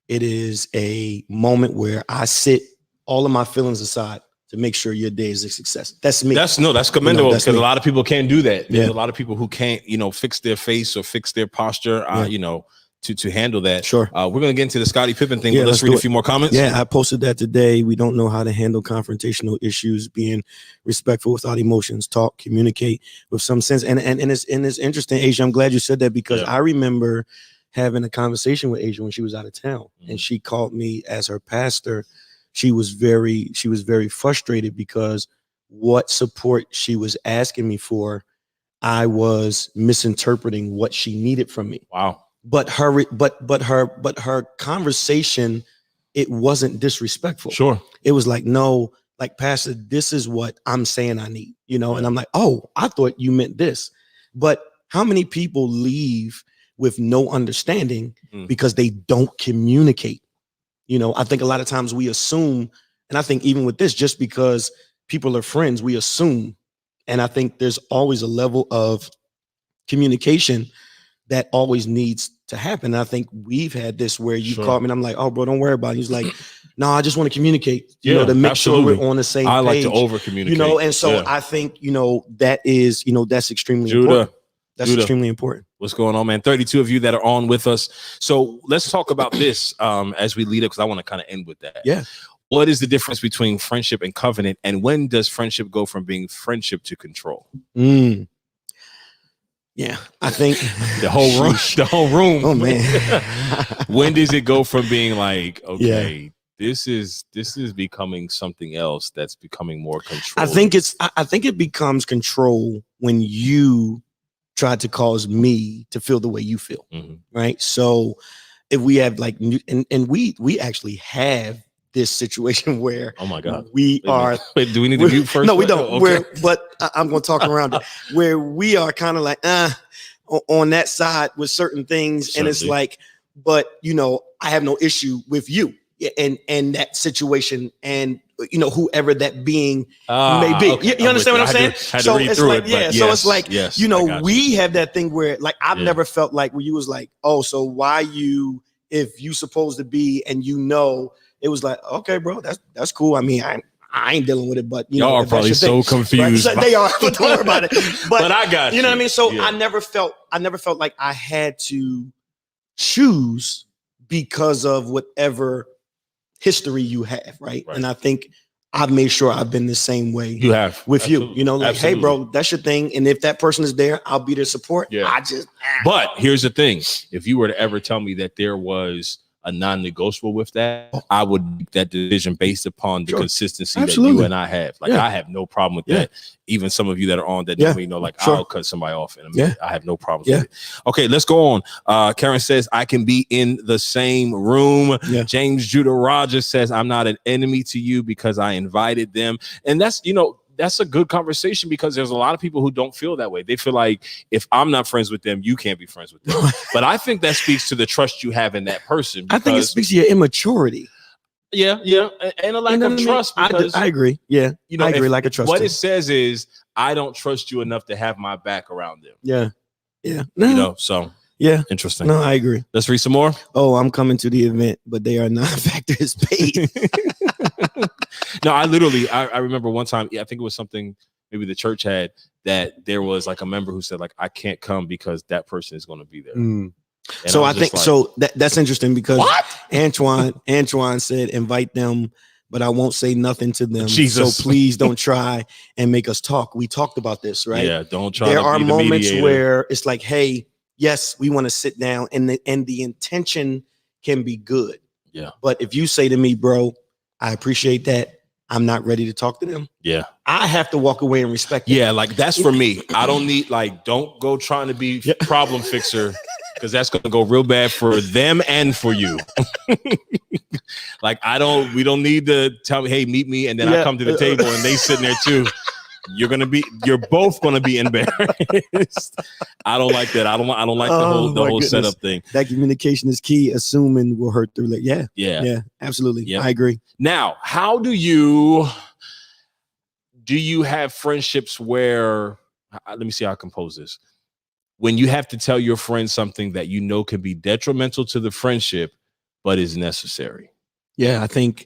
it is a moment where I sit all of my feelings aside to make sure your day is a success. That's me. That's commendable, because a lot of people can't do that. There's a lot of people who can't, you know, fix their face or fix their posture, you know, to handle that. Sure. We're going to get into the Scottie Pippen thing, but let's read a few more comments. Yeah, I posted that today. We don't know how to handle confrontational issues, being respectful without emotions, talk, communicate with some sense. And it's interesting, Asia, I'm glad you said that, because I remember having a conversation with Asia when she was out of town, and she called me as her pastor she was very frustrated because what support she was asking me for, I was misinterpreting what she needed from me. Wow. But her conversation, it wasn't disrespectful. Sure. It was like, no, like, Pastor, this is what I'm saying I need, you know? And I'm like, oh, I thought you meant this. But how many people leave with no understanding because they don't communicate? You know, I think a lot of times we assume, and I think even with this, just because people are friends, we assume. And I think there's always a level of communication that always needs to happen. And I think we've had this where you called me and I'm like, oh, bro, don't worry about it. He's like, no, I just want to communicate, you know, to make sure we're on the same page. I like to over communicate. You know, and so I think, you know, that is, you know, that's extremely important. That's extremely important. What's going on, man? 32 of you that are on with us. So let's talk about this as we lead up, because I want to kind of end with that. Yeah. What is the difference between friendship and covenant? And when does friendship go from being friendship to control? Yeah, I think the whole room. Oh man. When does it go from being like, okay, this is becoming something else that's becoming more control? I think it becomes control when you try to cause me to feel the way you feel. Right. So if we have like, and we actually have this situation where, oh my God, we are. Wait, do we need to mute first? No, we don't. Okay. But I'm going to talk around it, where we are kind of like on that side with certain things. Certainly. And it's like, but you know, I have no issue with you and that situation, and you know, whoever that being may be. Okay. You understand what I'm saying? So it's like, so it's like, you know, we have that thing where like, I've never felt like where you was like, oh, so why you, if you supposed to be, and you know, it was like, okay, bro, that's cool. I mean, I ain't dealing with it, but you y'all know, are probably so confused. Right? So they are, but don't worry about it. But I got you. You know what I mean? So I never felt like I had to choose because of whatever history you have, right? And I think I've made sure I've been the same way you have with Absolutely. You. You know, like, Absolutely. Hey, bro, that's your thing. And if that person is there, I'll be their support. Yeah. But here's the thing. If you were to ever tell me that there was a non-negotiable with that, I would make that decision based upon the consistency Absolutely. that you and I have. Like, I have no problem with that. Even some of you that are on that don't know, like, I'll cut somebody off in a minute. I have no problems with it. Okay, let's go on. Karen says, I can be in the same room. James Judah Rogers says, I'm not an enemy to you because I invited them. And that's, you know, that's a good conversation, because there's a lot of people who don't feel that way. They feel like, if I'm not friends with them, you can't be friends with them. But I think that speaks to the trust you have in that person. I think it speaks to your immaturity. Yeah, and a lack of trust. Because, I agree. Yeah, you know, I agree. Lack of trust. What it says is, I don't trust you enough to have my back around them. Yeah. No. You know, so interesting. No, I agree. Let's read some more. Oh, I'm coming to the event, but they are not factors paid. No, I remember one time, I think it was something maybe the church had, that there was like a member who said, like, I can't come because that person is going to be there. So I think, like, so that's interesting, because Antoine said, invite them, but I won't say nothing to them. Jesus. So please don't try and make us talk. We talked about this, right? Yeah, don't try. There are moments where it's like, hey, yes, we want to sit down, and the intention can be good. Yeah. But if you say to me, bro, I appreciate that, I'm not ready to talk to them. Yeah. I have to walk away and respect it. Yeah, like, that's for me. I don't need, like, don't go trying to be problem fixer, because that's going to go real bad for them and for you. Like, we don't need to tell me, hey, meet me. And then I come to the table and they sitting there too. You're both going to be embarrassed. I don't like that. I don't like the whole setup thing. That communication is key. Assuming will hurt through. Like, yeah, absolutely. Yeah. I agree. Now, how do you have friendships where, let me see how I compose this. When you have to tell your friend something that you know can be detrimental to the friendship, but is necessary. Yeah, I think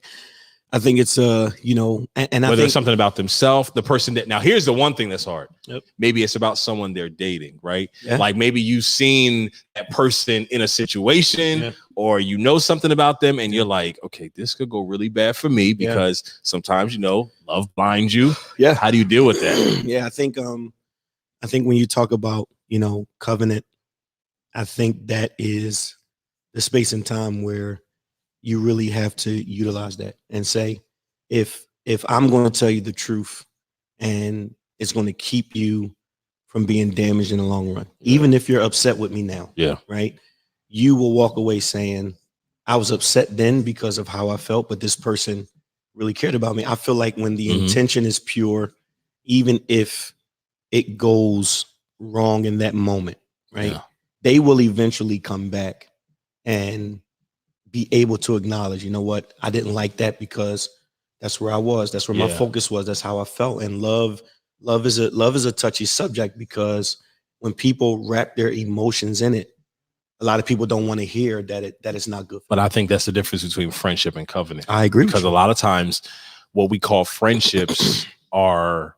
it's you know, and whether it's something about themselves, the person that, now here's the one thing that's hard. Maybe it's about someone they're dating, right? Like, maybe you've seen that person in a situation, or you know something about them, and you're like, okay, this could go really bad for me, because sometimes, you know, love blinds you. How do you deal with that? Yeah, I think when you talk about, you know, covenant, I think that is the space and time where you really have to utilize that and say, if I'm going to tell you the truth and it's going to keep you from being damaged in the long run, even if you're upset with me now, right? You will walk away saying, I was upset then because of how I felt, but this person really cared about me. I feel like when the intention is pure, even if it goes wrong in that moment, right? They will eventually come back and be able to acknowledge, you know what, I didn't like that because that's where I was. That's where my focus was. That's how I felt. And love is a touchy subject, because when people wrap their emotions in it, a lot of people don't want to hear that it's not good. But I think that's the difference between friendship and covenant. I agree. Because a lot of times what we call friendships are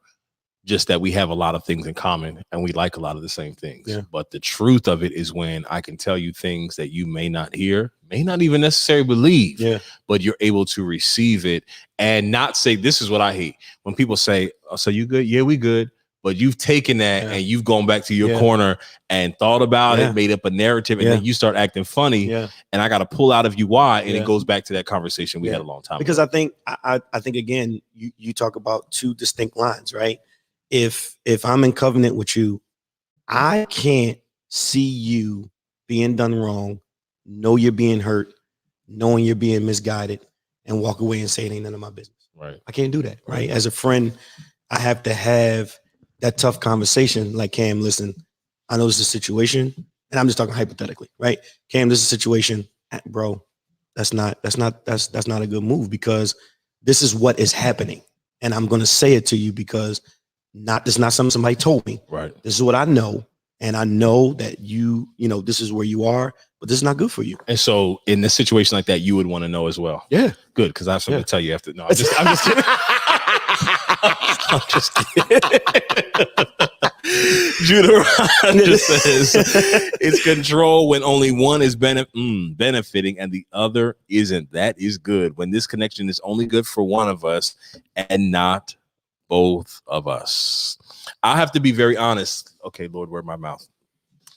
just that we have a lot of things in common and we like a lot of the same things. But the truth of it is when I can tell you things that you may not hear, may not even necessarily believe, but you're able to receive it and not say, this is what I hate. When people say, oh, so you good? Yeah, we good. But you've taken that and you've gone back to your corner and thought about it, made up a narrative, and then you start acting funny. And I got to pull out of you why. And it goes back to that conversation we had a long time because ago. I think again, you talk about two distinct lines, right? If I'm in covenant with you, I can't see you being done wrong, know you're being hurt, knowing you're being misguided, and walk away and say it ain't none of my business. Right. I can't do that. Right. As a friend, I have to have that tough conversation. Like, Cam, listen, I know this is a situation, and I'm just talking hypothetically, right? Cam, this is a situation, bro. That's not a good move, because this is what is happening, and I'm going to say it to you because this is not something somebody told me. Right. This is what I know, and I know that you know this is where you are, but this is not good for you. And so, in a situation like that, you would want to know as well. Yeah, good, because I have something to tell you after. No, I'm just kidding. I'm just kidding. Deuteronomy says it's control when only one is benefiting and the other isn't. That is good. When this connection is only good for one of us and not both of us. I have to be very honest. Okay, Lord, where's my mouth?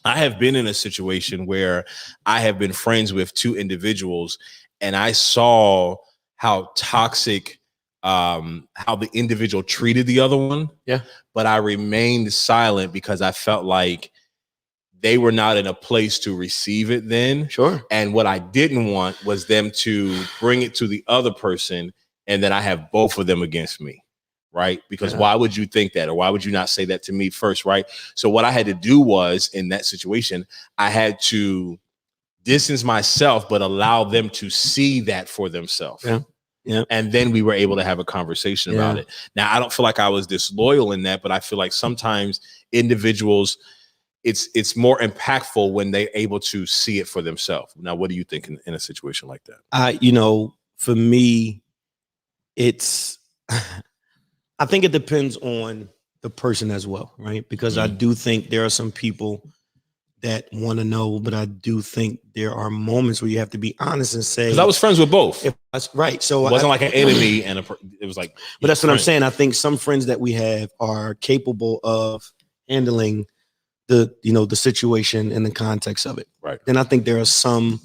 I have been in a situation where I have been friends with two individuals, and I saw how toxic how the individual treated the other one. But I remained silent because I felt like they were not in a place to receive it then. And what I didn't want was them to bring it to the other person, and then I have both of them against me. Right? Because why would you think that? Or why would you not say that to me first? Right? So what I had to do was, in that situation, I had to distance myself, but allow them to see that for themselves. And then we were able to have a conversation about it. Now, I don't feel like I was disloyal in that, but I feel like sometimes individuals, it's more impactful when they're able to see it for themselves. Now, what do you think in a situation like that? For me, it's I think it depends on the person as well, right? Because I do think there are some people that want to know, but I do think there are moments where you have to be honest and say, because I was friends with both. That's right. So it wasn't like an enemy and it was like, but that's what I'm saying. I think some friends that we have are capable of handling the situation in the context of it. Right. Then I think there are some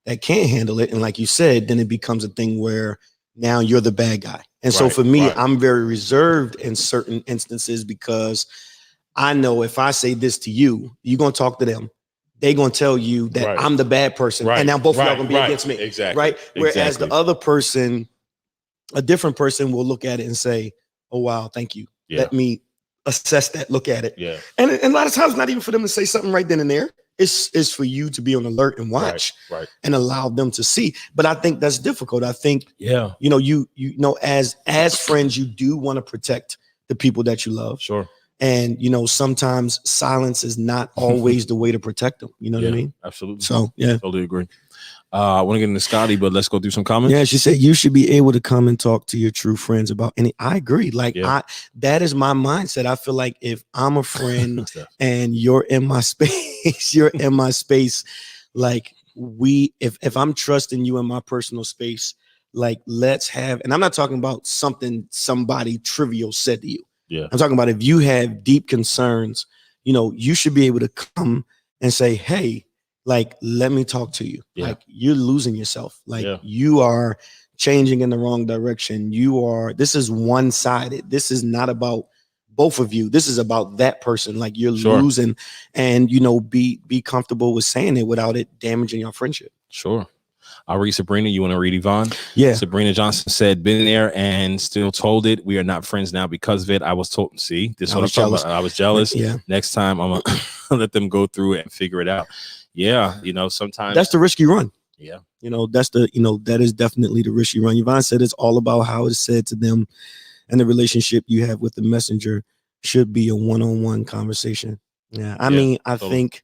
that can't handle it. And like you said, then it becomes a thing where now you're the bad guy. And so for me, I'm very reserved in certain instances, because I know if I say this to you, you're going to talk to them. They're going to tell you that I'm the bad person. And now both of y'all going to be against me. Exactly. Right. Whereas the other person, a different person, will look at it and say, oh, wow, thank you. Let me assess that, look at it. And a lot of times, not even for them to say something right then and there. It's for you to be on alert and watch and allow them to see. But I think that's difficult. I think, as friends, you do want to protect the people that you love. And, sometimes silence is not always the way to protect them. You know what I mean? Absolutely. So, totally agree. I want to get into Scottie, but let's go do some comments. Yeah, she said you should be able to come and talk to your true friends about any. I agree. Like that is my mindset. I feel like if I'm a friend and you're in my space, like if I'm trusting you in my personal space, like let's have, and I'm not talking about something somebody trivial said to you. I'm talking about if you have deep concerns, you should be able to come and say, hey, like, let me talk to you. Yeah. Like, you're losing yourself. Like, you are changing in the wrong direction. This is one-sided. This is not about both of you. This is about that person. Like, you're losing, and, you know, be comfortable with saying it without it damaging your friendship. Sure. I'll read Sabrina. You want to read Yvonne? Yeah. Sabrina Johnson said, been there and still told it. We are not friends now because of it. I was told, see, this is what I'm talking about. I was jealous. Yeah. Next time I'm going to let them go through it and figure it out. Yeah. You know, sometimes that's the risk you run. Yeah. You know, that is definitely the risk you run. Yvonne said it's all about how it's said to them, and the relationship you have with the messenger should be a one-on-one conversation. Yeah. I mean, I think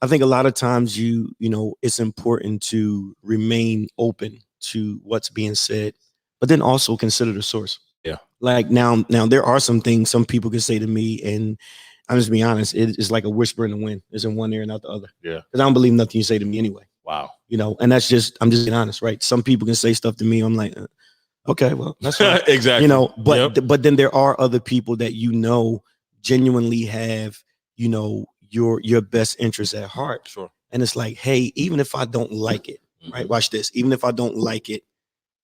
a lot of times you know, it's important to remain open to what's being said, but then also consider the source. Yeah. Like now there are some things some people can say to me, and I'm just being honest, it's like a whisper in the wind. It's in one ear and out the other. Yeah. Because I don't believe nothing you say to me anyway. Wow. You know, and I'm just being honest, right? Some people can say stuff to me. I'm like, okay, well, that's fine. Exactly. You know, but then there are other people that, you know, genuinely have, you know, your best interest at heart. Sure. And it's like, hey, even if I don't like it, right? Watch this. Even if I don't like it,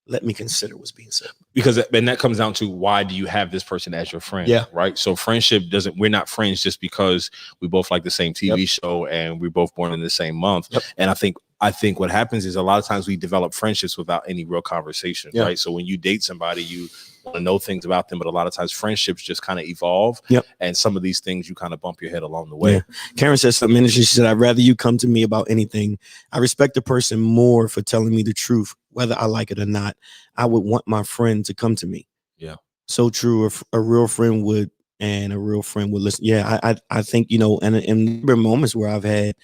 let me consider what's being said. Because and that comes down to, why do you have this person as your friend? Yeah. Right. So friendship we're not friends just because we both like the same TV show and we're both born in the same month. And I think what happens is a lot of times we develop friendships without any real conversation. Right. So when you date somebody, you want to know things about them, but a lot of times friendships just kind of evolve. And some of these things you kind of bump your head along the way. Karen said something interesting. She said, I'd rather you come to me about anything. I respect the person more for telling me the truth, whether I like it or not. I would want my friend to come to me. Yeah. So true. A real friend would, and a real friend would listen. Yeah. I think, you know, and there are moments where I've had,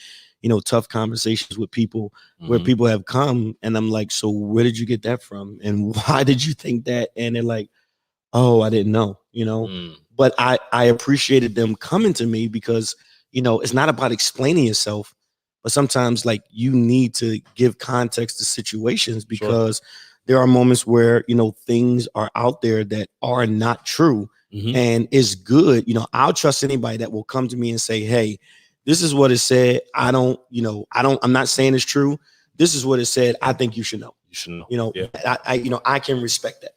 you know, tough conversations with people where people have come and I'm like, so where did you get that from? And why did you think that? And they're like, oh, I didn't know, you know, but I appreciated them coming to me because, you know, it's not about explaining yourself, but sometimes like you need to give context to situations because there are moments where, you know, things are out there that are not true. And it's good. You know, I'll trust anybody that will come to me and say, hey, this is what it said. I'm not saying it's true. This is what it said. I think you should know. You should know. You know, I can respect that.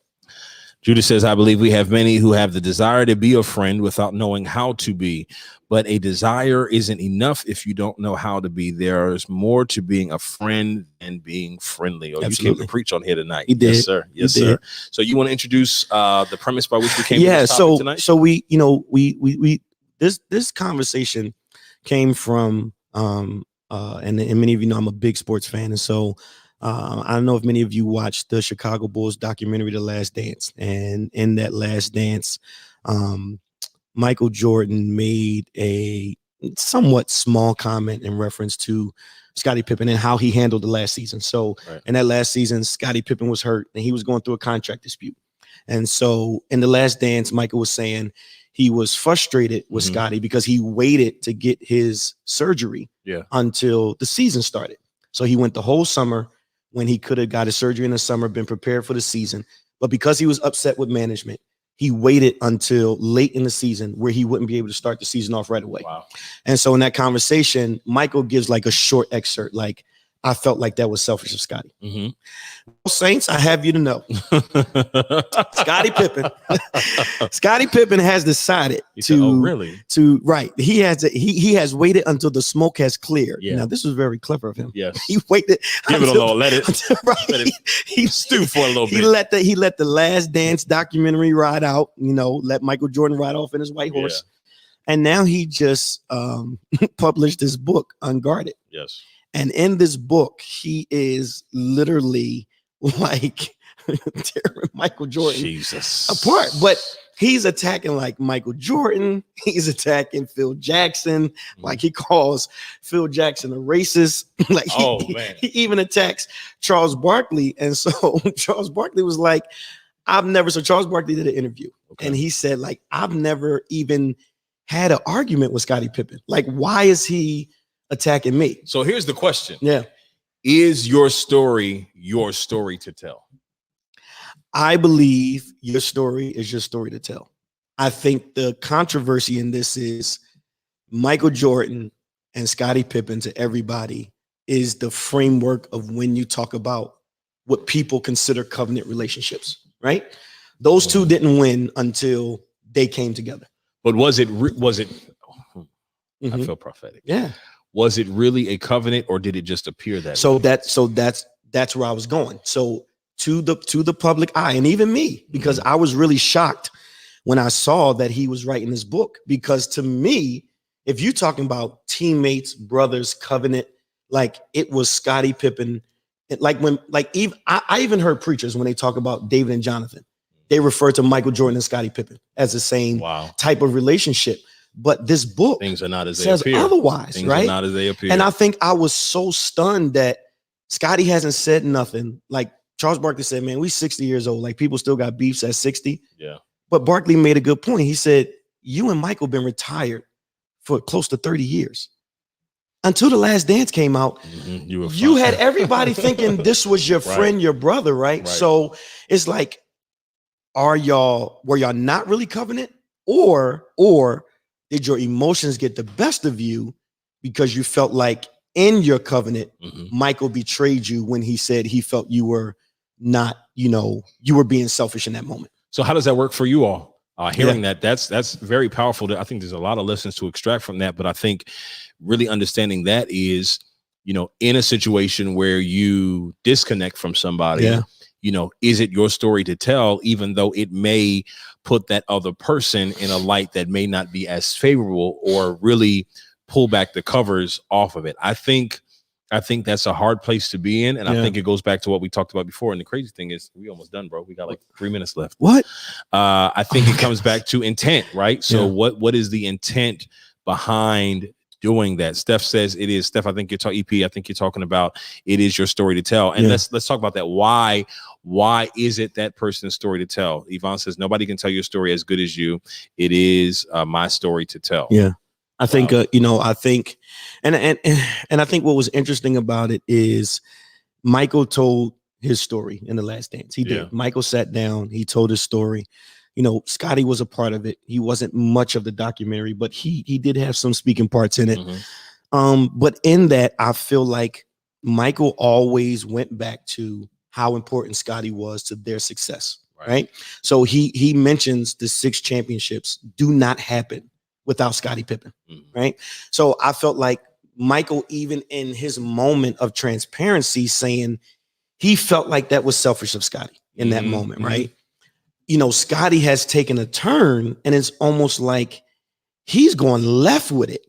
Judah says, I believe we have many who have the desire to be a friend without knowing how to be, but a desire isn't enough if you don't know how to be. There's more to being a friend than being friendly. Oh, you came to preach on here tonight. He did. Yes, sir. Yes, sir. So you want to introduce the premise by which we came to this topic tonight? So we, you know, we this conversation came from and many of you know I'm a big sports fan, and so I don't know if many of you watched the Chicago Bulls documentary The Last Dance, and in that Last Dance Michael Jordan made a somewhat small comment in reference to Scottie Pippen and how he handled the last season. So in that last season, Scottie Pippen was hurt and he was going through a contract dispute, and so in The Last Dance, Michael was saying he was frustrated with Scottie because he waited to get his surgery until the season started. So he went the whole summer when he could have got his surgery in the summer, been prepared for the season. But because he was upset with management, he waited until late in the season where he wouldn't be able to start the season off right away. Wow. And so in that conversation, Michael gives like a short excerpt, like, I felt like that was selfish of Scottie. Saints, I have you to know, Scottie Pippen has decided he has waited until the smoke has cleared. Now this was very clever of him. He waited. Give it a little, let it stew for a little bit. He let the Last Dance documentary ride out. You know, let Michael Jordan ride off in his white horse, and now he just published this book, Unguarded. Yes. And in this book, he is literally like tearing Michael Jordan apart. But he's attacking like Michael Jordan. He's attacking Phil Jackson. Like he calls Phil Jackson a racist. Like he even attacks Charles Barkley. And so Charles Barkley was like, Charles Barkley did an interview. And he said, like, I've never even had an argument with Scottie Pippen. Like, why is he attacking me? So here's the question. Is your story to tell? I believe your story is your story to tell. I think the controversy in this is Michael Jordan and Scottie Pippen to everybody is the framework of when you talk about what people consider covenant relationships, right? Those two didn't win until they came together. But was it I feel prophetic. Yeah. Was it really a covenant, or did it just appear that so way? That's where I was going. So to the public eye, and even me, because I was really shocked when I saw that he was writing this book, because to me, if you're talking about teammates, brothers, covenant, like it was Scottie Pippen. I even heard preachers when they talk about David and Jonathan, they refer to Michael Jordan and Scottie Pippen as the same type of relationship. But this book things are not as says they appear. Otherwise, things right? Are not as they appear. And I think I was so stunned that Scottie hasn't said nothing. Like Charles Barkley said, man, we 60 years old. Like people still got beefs at 60. Yeah. But Barkley made a good point. He said, you and Michael been retired for close to 30 years. Until The Last Dance came out, you had everybody thinking this was your friend, your brother, right? So it's like, were y'all not really covenant? Or did your emotions get the best of you because you felt like in your covenant, Michael betrayed you when he said he felt you were not, you were being selfish in that moment? So how does that work for you all? Hearing that's very powerful. I think there's a lot of lessons to extract from that, but I think really understanding that is, in a situation where you disconnect from somebody, is it your story to tell, even though it may put that other person in a light that may not be as favorable, or really pull back the covers off of it? I think that's a hard place to be in. And I think it goes back to what we talked about before. And the crazy thing is we almost done, bro. We got like 3 minutes left. What? I think it comes back to intent, right? So what is the intent behind doing that? Steph says it is. Steph, I think you're talking EP. I think you're talking about it is your story to tell. And let's talk about that. Why is it that person's story to tell? Yvonne says nobody can tell your story as good as you. It is my story to tell. Yeah. I think, I think, and I think what was interesting about it is Michael told his story in The Last Dance. He did. Michael sat down, he told his story. Scottie was a part of it. He wasn't much of the documentary, but he did have some speaking parts in it. But in that, I feel like Michael always went back to how important Scottie was to their success, right? So he mentions the 6 championships do not happen without Scottie Pippen, right? So I felt like Michael, even in his moment of transparency, saying he felt like that was selfish of Scottie in that moment, right? Scottie has taken a turn, and it's almost like he's going left with it,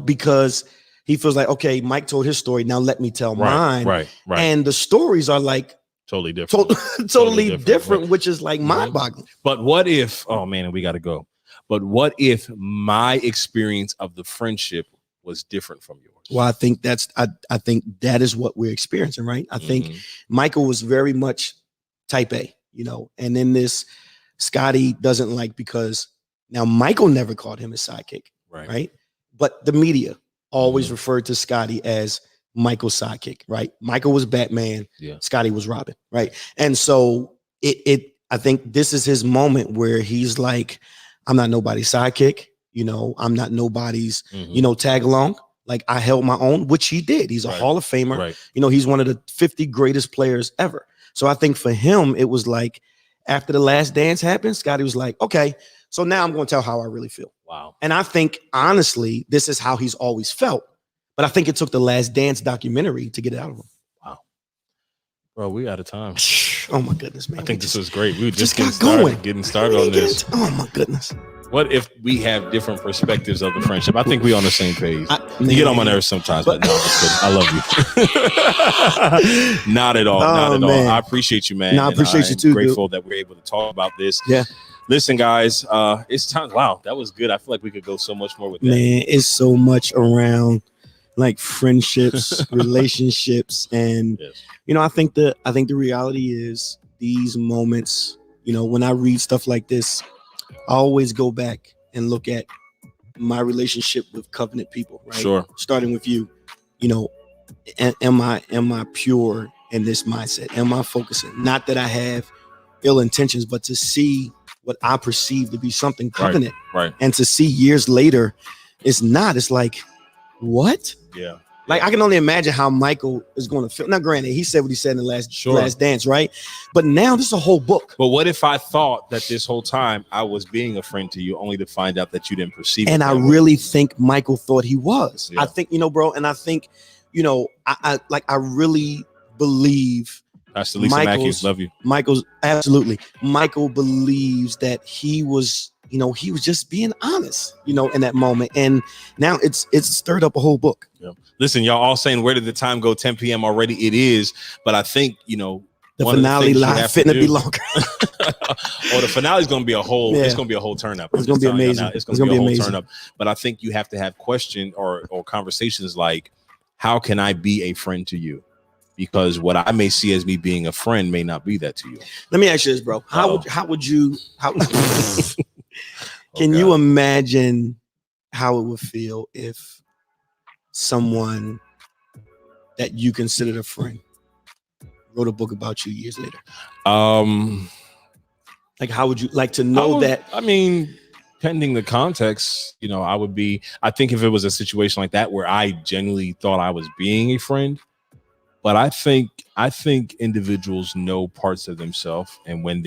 because he feels like, okay, Mike told his story, now let me tell mine. Right. And the stories are like totally different, totally different, which is like mind-boggling. But what if, oh man, we got to go. But what if my experience of the friendship was different from yours? Well, I think I think that is what we're experiencing, right? I think Michael was very much type A, and then this Scottie doesn't like, because now Michael never called him his sidekick, right? But the media always referred to Scottie as Michael's sidekick, right? Michael was Batman, Scottie was Robin, right? And so I think this is his moment where he's like, I'm not nobody's sidekick, I'm not nobody's, tag along. Like I held my own, which he did. He's a Hall of Famer. He's one of the 50 greatest players ever. So I think for him, it was like after The Last Dance happened, Scottie was like, okay, so now I'm going to tell how I really feel. Wow. And I think, honestly, this is how he's always felt. But I think it took The Last Dance documentary to get it out of him. Wow. Bro, we out of time. Oh, my goodness, man. I think this was great. We were just getting started on this. Oh, my goodness. What if we have different perspectives of the friendship? I think we're on the same page. You get on my nerves sometimes, but no, I'm just kidding. I love you. Not at all. Not at all. I appreciate you, man. No, I appreciate you too. Grateful that we're able to talk about this. Yeah. Listen, guys, it's time. Wow, that was good. I feel like we could go so much more with that. Man, it's so much around like friendships, relationships, and I think the reality is these moments. When I read stuff like this, I always go back and look at my relationship with covenant people, right? Sure. Starting with you, am I pure in this mindset? Am I focusing? Not that I have ill intentions, but to see what I perceive to be something covenant, right? And to see years later, it's not. It's like, what? Yeah. Like I can only imagine how Michael is going to feel. Now, granted, he said what he said in the last dance, right? But now this is a whole book. But what if I thought that this whole time I was being a friend to you, only to find out that you didn't perceive it? And I really think Michael thought he was. I think, bro, and I think, I really believe. Pastor Lisa Matthews, love you. Absolutely. Michael believes that he was, he was just being honest, in that moment. And now it's stirred up a whole book. Yeah. Listen, y'all all saying, where did the time go? 10 p.m. already. It is. But I think, the finale live fitting to be longer. The finale is going to be it's going to be a whole turn up. It's going to be amazing. It's going to be a whole turn up. But I think you have to have questions or conversations like, how can I be a friend to you? Because what I may see as me being a friend may not be that to you. Let me ask you this, bro. How would you can you imagine how it would feel if someone that you considered a friend wrote a book about you years later? Like, how would you like to know that? I mean, pending the context, I think if it was a situation like that where I genuinely thought I was being a friend, but I think individuals know parts of themselves, and when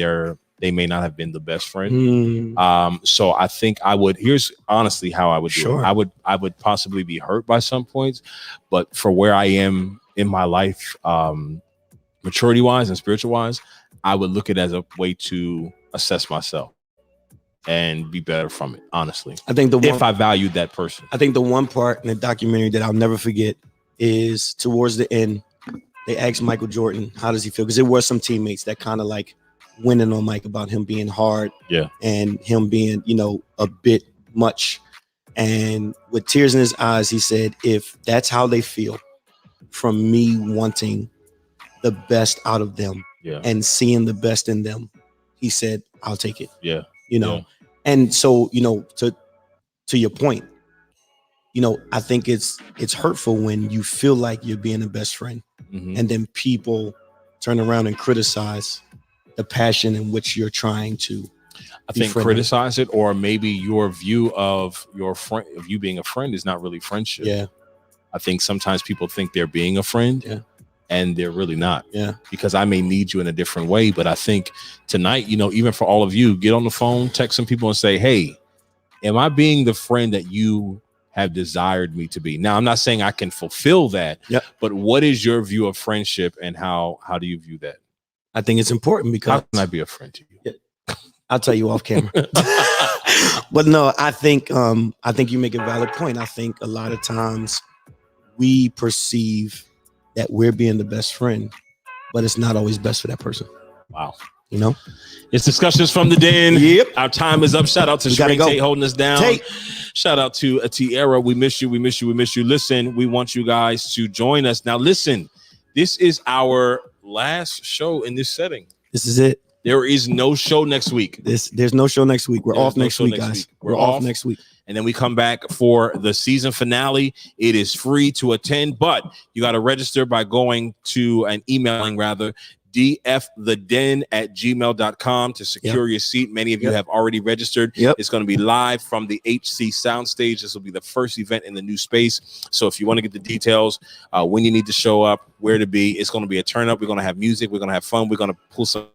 they may not have been the best friend. So I think here's honestly how I would do it. I would possibly be hurt by some points, but for where I am in my life, maturity wise and spiritual wise, I would look at it as a way to assess myself and be better from it. Honestly, I think if I valued that person, I think the one part in the documentary that I'll never forget is towards the end, they asked Michael Jordan, how does he feel? Because there were some teammates that kind of like went in on Mike about him being hard, and him being, a bit much. And with tears in his eyes, he said, if that's how they feel from me wanting the best out of them and seeing the best in them, he said, I'll take it. And so, to your point, I think it's hurtful when you feel like you're being a best friend, and then people turn around and criticize the passion in which you're trying to. I think criticize it, or maybe your view of your friend, of you being a friend, is not really friendship. Yeah, I think sometimes people think they're being a friend, and they're really not. Yeah, because I may need you in a different way. But I think tonight, even for all of you, get on the phone, text some people, and say, "Hey, am I being the friend that you have desired me to be?" Now, I'm not saying I can fulfill that, but what is your view of friendship, and how do you view that? I think it's important because how can I be a friend to you? I'll tell you off camera. But no, I think you make a valid point. I think a lot of times we perceive that we're being the best friend, but it's not always best for that person. Wow. It's discussions from the den. Yep. Our time is up. Shout out to Shrink Tate holding us down. Tate. Shout out to Tierra. We miss you. We miss you. We miss you. Listen, we want you guys to join us. Now, listen, this is our last show in this setting. This is it. There is no show next week. There's no show next week. We're off next week, guys. We're off next week. And then we come back for the season finale. It is free to attend, but you got to register by going to emailing dftheden@gmail.com to secure your seat. Many of you have already registered. It's going to be live from the HC Soundstage. This will be the first event in the new space. So if you want to get the details, when you need to show up, where to be, it's going to be a turn up. We're going to have music. We're going to have fun. We're going to pull some